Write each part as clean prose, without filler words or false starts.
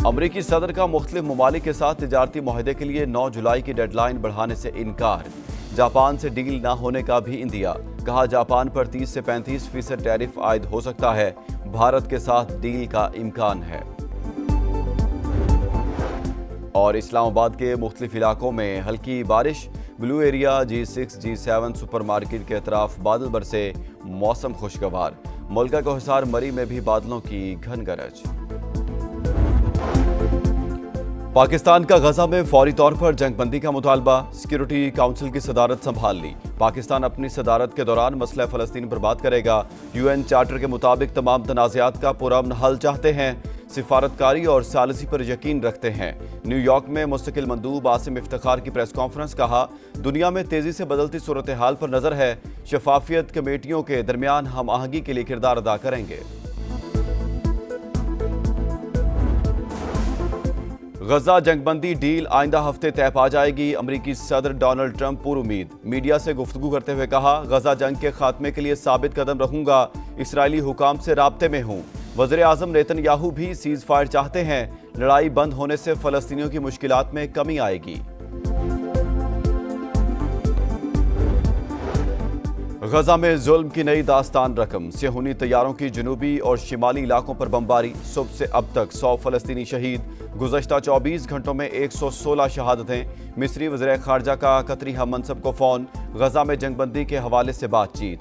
अमरीकी सदर का मुख्तलिफ ममालिक के साथ तिजारती मुआहदे के लिए 9 जुलाई की डेडलाइन बढ़ाने से इनकार। जापान से डील न होने का भी इंदिया। कहा जापान पर 30 से 35% टैरिफ आयद हो सकता है। भारत के साथ डील का इम्कान है। और इस्लामाबाद के मुख्तलिफ इलाकों में हल्की बारिश। Blue area, G6, G7 supermarket के अतराफ बादल बरसे, मौसम खुशगवार। मुल्का को हिसार मरी में भी बादलों की घन गरज। पाकिस्तान का गजा में फौरी तौर पर जंगबंदी का मुतालबा। सिक्योरिटी काउंसिल की सदारत संभाल ली। पाकिस्तान अपनी सदारत के दौरान मसला फ़लस्तीन पर बात करेगा। UN चार्टर के मुताबिक तमाम तनाज़ात का पुरअमन हल चाहते हैं। सिफारतकारी और सालसी पर यकीन रखते हैं। न्यूयॉर्क में मुस्तकिल मंदूब आसिम इफ्तिखार की प्रेस कॉन्फ्रेंस। कहा, दुनिया में तेजी से बदलती सूरत हाल पर नजर है। शफाफियत कमेटियों के दरमियान हम आहंगी के लिए किरदार अदा करेंगे। गजा जंगबंदी डील आइंदा हफ्ते तय पा जाएगी। अमरीकी सदर डोनाल्ड ट्रंप पुरुमीद। मीडिया से गुफ्तगू करते हुए कहा, गजा जंग के खात्मे के लिए साबित कदम रहूंगा। इसराइली हुकाम से राब्ते में हूं। वज़ीर आज़म नेतन्याहू भी सीज फायर चाहते हैं। लड़ाई बंद होने से फ़लस्तीनियों की मुश्किलात में कमी आएगी। गजा में जुल्म की नई दास्तान रकम। सेहूनी तैयारों की जनूबी और शिमाली इलाकों पर बमबारी। सुबह से अब तक 100 फ़लस्तीनी शहीद। गुज़श्ता 24 घंटों में 116 शहादतें। मिस्री वज़ीर ख़ारजा का कतरी हम मनसब को फ़ोन। गजा में जंगबंदी के हवाले से बातचीत।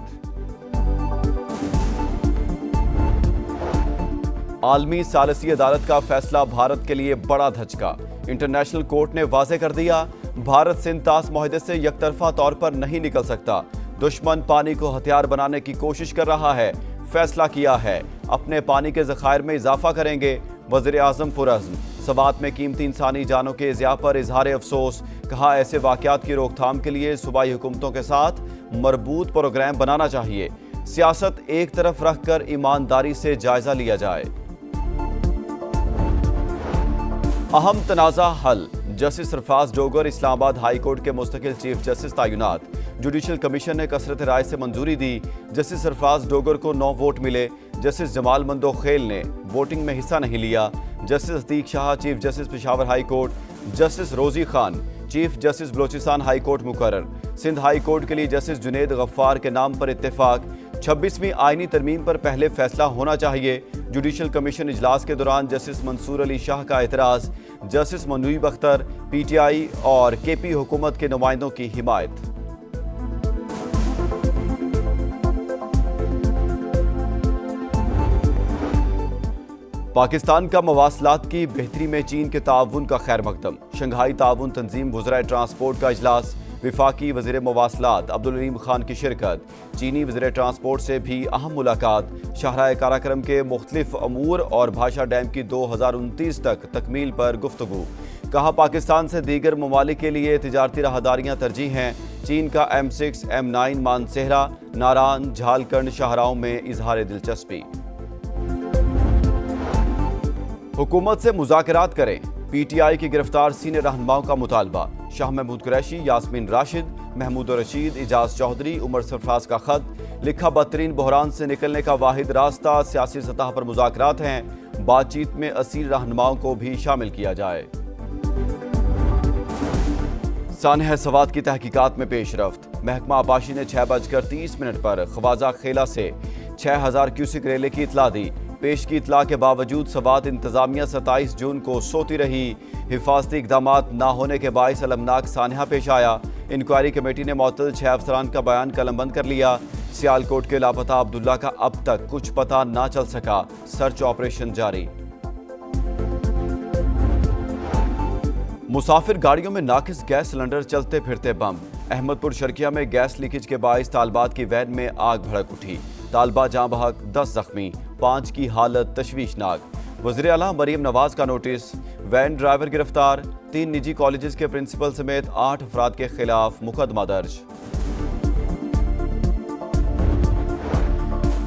आलमी सालसी अदालत का फैसला भारत के लिए बड़ा धचका। इंटरनेशनल कोर्ट ने वाज़ेह कर दिया, भारत सिंध तास मुआहदे से यकतरफा तौर पर नहीं निकल सकता। दुश्मन पानी को हथियार बनाने की कोशिश कर रहा है। फैसला किया है, अपने पानी के ज़खायर में इजाफा करेंगे। वज़ीर आज़म पुरअज़्म। सवात में कीमती इंसानी जानों के ज़िया पर इजहार अफसोस। कहा, ऐसे वाक़यात की रोकथाम के लिए सूबाई हुकूमतों के साथ मरबूत प्रोग्राम बनाना चाहिए। सियासत एक तरफ रखकर ईमानदारी से जायजा लिया जाए। अहम तनाज़ा हल। Justice Sarfaraz Dogar Islamabad high court के मुस्तकिल चीफ जस्टिस तैनात। जुडिशल कमीशन ने कसरत राय से मंजूरी दी। जस्टिस सरफराज डोगर को 9 वोट मिले। जस्टिस जमाल मंदोखेल ने वोटिंग में हिस्सा नहीं लिया। Justice Atiq Shah chief justice Peshawar high court. Justice Rozi Khan chief justice Balochistan high court मुकर्रर। सिंध हाई कोर्ट के लिए जस्टिस जुनेद गफ्फार के नाम पर इत्तेफाक। 26वीं आईनी तरमीम पर पहले फैसला होना चाहिए। जुडिशल कमीशन इजलास के दौरान जस्टिस मंसूर अली शाह का एतराज़। जस्टिस मुनीब अख्तर PTI और KP हुकूमत के नुमाइंदों की हिमायत। पाकिस्तान का मवासलात की बेहतरी में चीन के ताउन का खैर मकदम। शंघाई ताउन तंजीम वज़राए ट्रांसपोर्ट का इजलास। विफाकी वज़ीर मवासलात अब्दुल अलीम खान की शिरकत। चीनी वज़ीर ट्रांसपोर्ट से भी अहम मुलाकात। शाहराह काराक्रम के मुख्तलिफ अमूर और भाषा डैम की 2029 तक तकमील पर गुफ्तगू। कहा, पाकिस्तान से दीगर ममालिक के लिए तिजारती राहदारियाँ तरजीह हैं। चीन का M6, M9 मानसेहरा, नारान, झालकंड शाहराहों में इजहार दिलचस्पी। हुकूमत से मुज़ाकरात करें। PTI की गिरफ्तार सीनियर रहनुमाओं का मुतालबा। शाह महमूद कुरैशी, यास्मीन राशिद, महमूद रशीद, इजाज चौधरी, उमर सरफराज का खत। लिखा, बदतरीन बहरान से निकलने का वाहिद रास्ता सियासी सतह पर मुज़ाकरात हैं। बातचीत में असील रहनुमाओं को भी शामिल किया जाए। सानह सवात की तहकीकात में पेशरफ्त। महकमा आबाशी ने 6:30 पर खवाजा खेला से 6000 क्यूसिक रेले की इतला दी। पेश की इतला के बावजूद सवात इंतजामिया 27 जून को सोती रही। हिफाजती इकदामात ना होने के बायस अलमनाक सानहा पेश आया। इंक्वायरी कमेटी ने मुअत्तल 6 अफसरान का बयान कलमबंद कर लिया। सियालकोट के लापता अब्दुल्ला का अब तक कुछ पता ना चल सका। सर्च ऑपरेशन जारी। मुसाफिर गाड़ियों में नाकिस गैस सिलेंडर, चलते फिरते बम। अहमदपुर शर्किया में गैस लीकेज के बायस तालबात की वैन में आग भड़क उठी। तालबा जाँ बहक, 10 जख्मी, 5 की हालत तशवीशनाक। वज़ीर आला मरीम नवाज का नोटिस। वैन ड्राइवर गिरफ्तार। 3 निजी कॉलेजेस के प्रिंसिपल समेत 8 अफराद के खिलाफ मुकदमा दर्ज।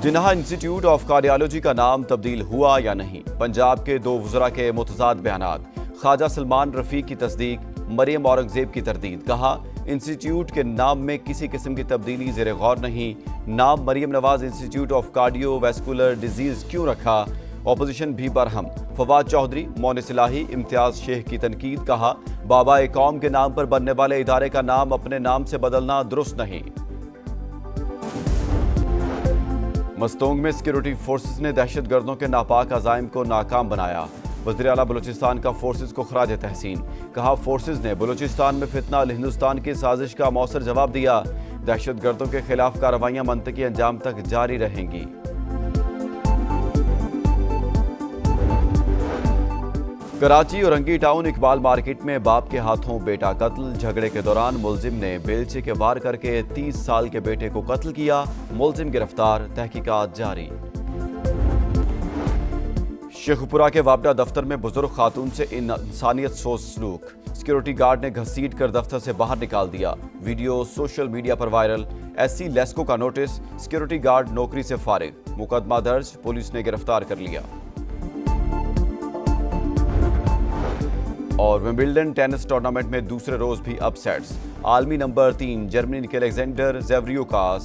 जिन्ना इंस्टीट्यूट ऑफ कार्डियोलॉजी का नाम तब्दील हुआ या नहीं। पंजाब के 2 वज़रा के मुतज़ाद बयानात। ख्वाजा सलमान रफ़ीक की तस्दीक, मरियम औरंगज़ेब की तरदीद। कहा, इंस्टीट्यूट के नाम में किसी किस्म की तब्दीली ज़ेरे गौर नहीं। नाम Maryam Nawaz institute of cardiovascular disease क्यों रखा? ऑपोजिशन भी बरहम। फवाद चौधरी, मोनिस इलाही, इम्तियाज शेख की तनकीद। कहा, बाबा कौम के नाम पर बनने वाले इदारे का नाम अपने नाम से बदलना दुरुस्त नहीं। मस्तोंग में सिक्योरिटी फोर्सेस ने दहशतगर्दों के नापाक अज़ाइम को नाकाम बनाया। वज़ीर आला बलूचिस्तान का फोर्सेस को खराज तहसीन। कहा, फोर्सेस ने बलूचिस्तान में फितना अल हिंदुस्तान की साजिश का मौसर जवाब दिया। दहशतगर्दों के खिलाफ कार्रवाइयां मंतकी अंजाम तक जारी रहेंगी। कराची औरंगी टाउन इकबाल मार्केट में बाप के हाथों बेटा कत्ल। झगड़े के दौरान मुलजिम ने बेलचे के वार करके 30 साल के बेटे को कत्ल किया। मुलजिम गिरफ्तार, तहकीकात जारी। शेखपुरा के वापडा दफ्तर में बुजुर्ग खातून से इंसानियत सोच सलूक। सिक्योरिटी गार्ड ने घसीट कर दफ्तर से बाहर निकाल दिया। वीडियो सोशल मीडिया पर वायरल। एससी लेस्को का नोटिस, सिक्योरिटी गार्ड नौकरी से फारिग। मुकदमा दर्ज, पुलिस ने गिरफ्तार कर लिया। और विंबलडन टेनिस टूर्नामेंट में दूसरे रोज भी अपसेट्स। आलमी नंबर 3 जर्मनी के अलेक्जेंडर ज़ेवरियो का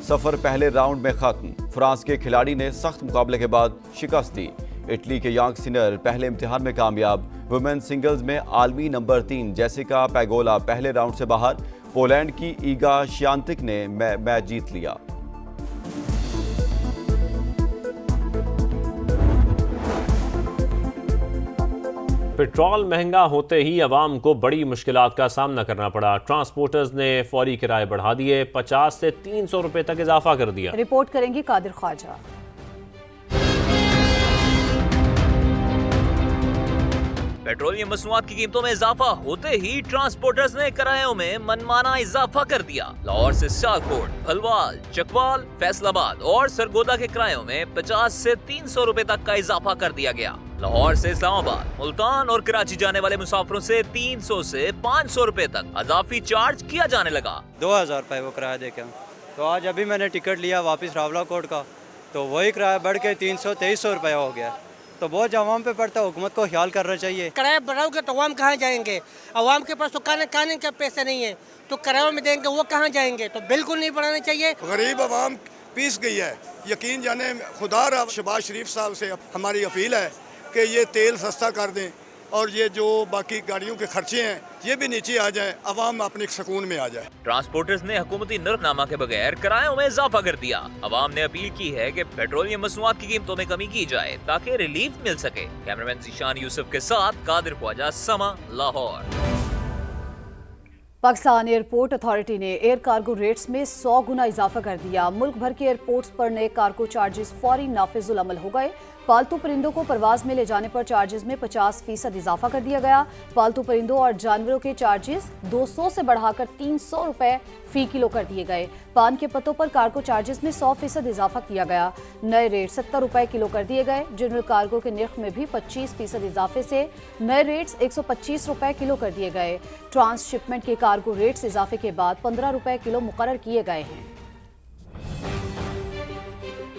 सफर पहले राउंड में खत्म। फ्रांस के खिलाड़ी ने सख्त मुकाबले के बाद शिकस्त दी। इटली के यांग सिनर पहले इम्तिहान में कामयाब। वुमेन सिंगल्स में आलमी नंबर 3 जेसिका पैगोला पहले राउंड से बाहर। पोलैंड की ईगा श्यानतिक ने मैच जीत लिया। पेट्रोल महंगा होते ही अवाम को बड़ी मुश्किलात का सामना करना पड़ा। ट्रांसपोर्टर्स ने फौरी किराए बढ़ा दिए, 50 से 300 रुपए तक इजाफा कर दिया। रिपोर्ट करेंगे कादिर ख्वाजा। पेट्रोलियम मसनूआत की कीमतों में इजाफा होते ही ट्रांसपोर्टर्स ने किरायों में मनमाना इजाफा कर दिया। लाहौर से सियालकोट, भलवाल, चकवाल, फैसलाबाद और सरगोदा के किरायों में 50 से 300 रुपए तक का इजाफा कर दिया गया। लाहौर से इस्लामाबाद, मुल्तान और कराची जाने वाले मुसाफिरों से 300 से 500 रुपए तक अजाफी चार्ज किया जाने लगा। 2000 रुपए वो किराया देके। तो आज अभी मैंने टिकट लिया वापस रावलाकोट का, तो वही किराया बढ़ के 300-2300 रुपये हो गया। तो बहुत आवाम पे पड़ता है, हुकूमत को ख्याल करना चाहिए। किराया बढ़ाओगे तो आवाम कहाँ जाएंगे? आवाम के पास तो खाने के पैसे नहीं है, तो किरायों में देंगे वो कहाँ जाएंगे? तो बिल्कुल नहीं बढ़ाना चाहिए। गरीब आवाम पीस गई है, यकीन जाने खुदा। शहबाज शरीफ साहब से हमारी अपील है कि ये तेल सस्ता कर दें और ये जो बाकी गाड़ियों के खर्चे हैं ये भी नीचे आ जाए, अवाम अपने सुकून में आ जाए। ट्रांसपोर्टर्स ने हुकूमती नर्खनामा के बगैर किरायों में इजाफा कर दिया। अवाम ने अपील की है कि पेट्रोलियम मसनूआत की कीमतों में कमी की जाए ताकि रिलीफ मिल सके। कैमरामैन जीशान यूसुफ के साथ कादिर ख्वाजा, समा, लाहौर। पाकिस्तान एयरपोर्ट अथॉरिटी ने एयर कार्गो रेट्स में 100 गुना इजाफा कर दिया। मुल्क भर के एयरपोर्ट्स पर नए कार्गो चार्जेस फौरी नाफिजुल अमल हो गए। पालतू परिंदों को परवाज में ले जाने पर चार्जेस में 50% इजाफा कर दिया गया। पालतू परिंदों और जानवरों के चार्जेस 200 से बढ़ाकर 300 रुपए फी किलो कर दिए गए। पान के पत्तों पर कार्गो चार्जेस में 100% इजाफा किया गया। नए रेट 70 रुपए किलो कर दिए गए। जनरल कार्गो के निर्ख में भी 25% इजाफे से नए रेट्स 125 रुपए किलो कर दिए गए। ट्रांसशिपमेंट के कार्गो रेट्स इजाफे के बाद 15 रुपए किलो मुकर्रर किए गए हैं।